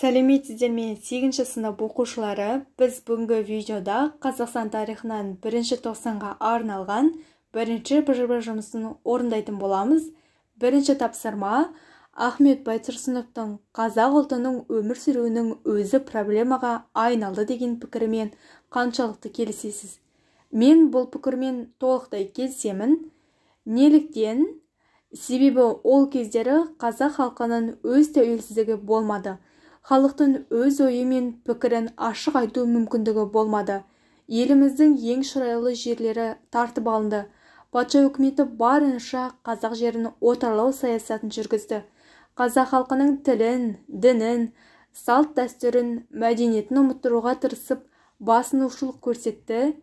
Сәлеметсіздер ме 8-ші сынып оқушылары, біз бүгінгі видеода Қазақстан тарихынан 1-тоқсанға арналған бірінші БЖБ жұмысын орындайтын боламыз. Бірінші тапсырма Ахмет Байтұрсыновтың қазақ ұлтының өмір сүруінің өзі проблемаға айналды деген пікірімен қаншалықты келісесіз? Мен бұл пікірмен толықтай келісемін. Неліктен? Себебі ол кездері қазақ халқының өз тәуелсіздігі болмады. Халықтың өз ойы мен пікірін ашық айту мүмкіндігі болмады. Еліміздің ең шұрайлы жерлері тартып алынды. Патша үкіметі барынша қазақ жерін отарлау саясатын жүргізді. Қазақ халқының тілін, дінін, салт дәстүрін, мәдениетін ұмыттыруға тырысып, басынушылық көрсетті.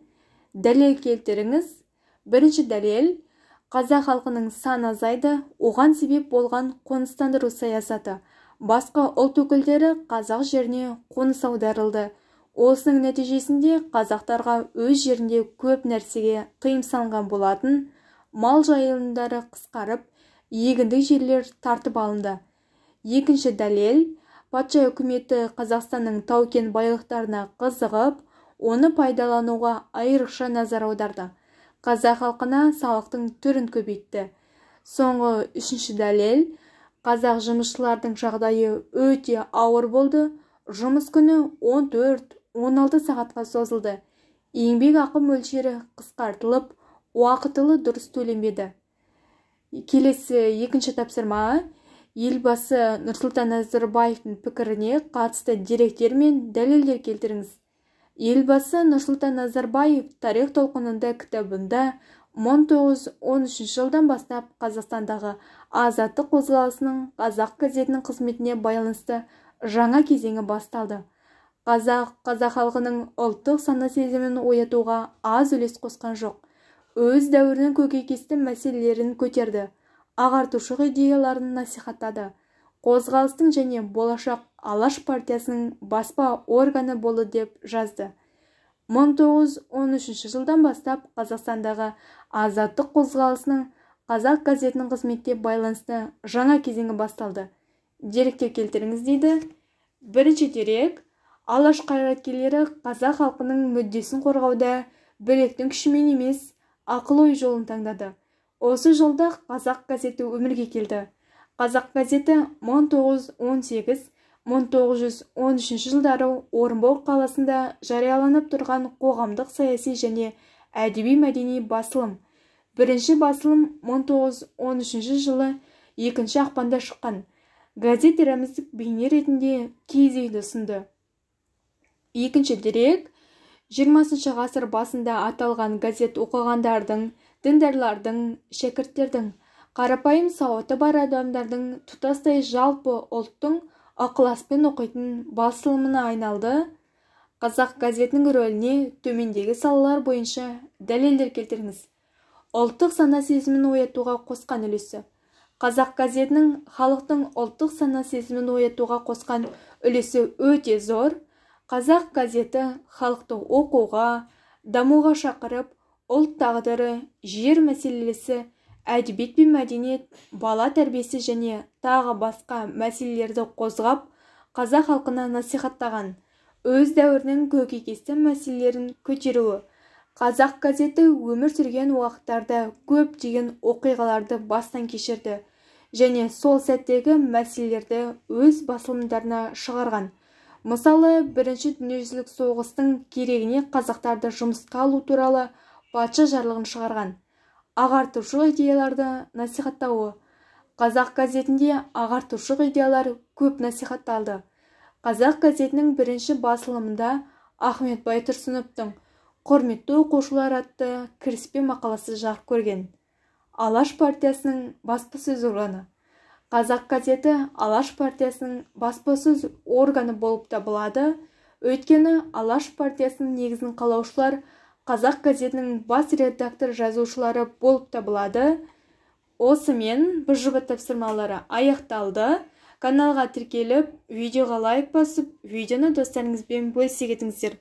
Дәлел келтіріңіз. Бірінші дәлел, қазақ халқының саны азайды, оған себеп болған қоныстандыру саясаты. Басқа ұлт өкілдері қазақ жеріне қоныс аударылды. Осының нәтижесінде қазақтарға өз жерінде көп нәрсеге тыйым салынған болатын, мал жайылымдары қысқарып, егіндік жерлер тартып алынды. Екінші дәлел, патша үкіметі Қазақстанның тау-кен байлықтарына қызығып, оны пайдалануға айрықша назар аударды. Қазақ халқына салықтың түрін көбейтті. Соңғы үшінші дәлел, қазақ жұмысшылардың жағдайы өте ауыр болды. Жұмыс күні 14-16 сағатқа созылды. Еңбек ақы мөлшері қысқартылып, уақытылы дұрыс төленбеді. Келесі екінші тапсырма, елбасы Нұрсұлтан Назарбаевтың пікіріне қатысты деректер мен дәлелдер келтіріңіз. Елбасы Нұрсұлтан Назарбаев тарих толқынында кітабында 1913 жылдан бастап Қазақстандағы азаттық қозғалысының қазақ газетінің қызметіне байланысты жаңа кезеңі басталды. Қазақ халқының ұлттық сана-сезімін оятуға аз үлес қосқан жоқ. Өз дәуірінің көкейкесті мәселелерін көтерді, ағартушылық идеяларын насихаттады. Қозғалыстың және болашақ Алаш партиясының баспа органы болды деп жазды. 1913 жылдан бастап Қазақстандағы азаттық қозғалысының қазақ газетінің қызметте байланысты жаңа кезеңі басталды. Деректер келтіріңіз дейді. Бірінші дерек, Алаш қайраткерлері қазақ халқының мүддесін қорғауда білектің күшімен емес, ақыл-ой жолын таңдады. Осы жолда қазақ газеті өмірге келді. Қазақ газеті 1918-1913 жылдары Орынбор қаласында жарияланып тұрған қоғамдық саяси және әдеби-мәдени басылым. Бірінші басылым 1913 жылы 2 ақпанда шыққан. Газет рәміздік бейне ретінде киіз үйді ұсынды. Екінші дерек, 20 ғасыр басында аталған газет оқығандардың, діндарлардың, шәкірттердің, қарапайым сауаты бар адамдардың тұтастай жалпы ұлттың ықыласпен оқитын басылымына айналды. Қазақ газетінің рөліне төмендегі салалар бойынша дәлелдер келтіріңіз. Ұлттық сана-сезімін оятуға қосқан үлесі. Қазақ газетінің халықтың ұлттық сана-сезімін оятуға қосқан үлесі өте зор. Қазақ газеті халықты оқуға, дамуға шақырып, ұлт тағдыры, жер мәселесі, әдебиет пен мәдениет, бала тәрбиесі және тағы басқа мәселелерді қозғап, қазақ халқына насихаттаған. Өз дәуірінің көкейкесті мәселелерін көтеруі. Қазақ газеті өмір сүрген уақыттарда көптеген оқиғаларды бастан кешірді және сол сәттегі мәселелерді өз басылымдарына шығарған. Мысалы, Бірінші дүниежүзілік соғыстың керегіне қазақтарды жұмысқа алу туралы патша жарлығын шығарған. Ағартушылық идеяларды насихаттауы. Қазақ газетінде ағартушылық идеялар көп насихатталды. Қазақ газетінің бірінші басылымында Ахмет Байтұрсыновтың «Құрметті оқушылар» атты кіріспе мақаласы жарық көрген. Алаш партиясының баспасөз органы. Қазақ газеті Алаш партиясының баспасөз органы болып табылады. Өйткені Алаш партиясының негізін қалаушылар Қазақ газетінің бас редактор жазушылары болып табылады. Осымен БЖБ тапсырмалары аяқталды. Каналға тіркеліп, видеоға лайк басып, видеоны достарыңызбен бөлісе кетіңіздер.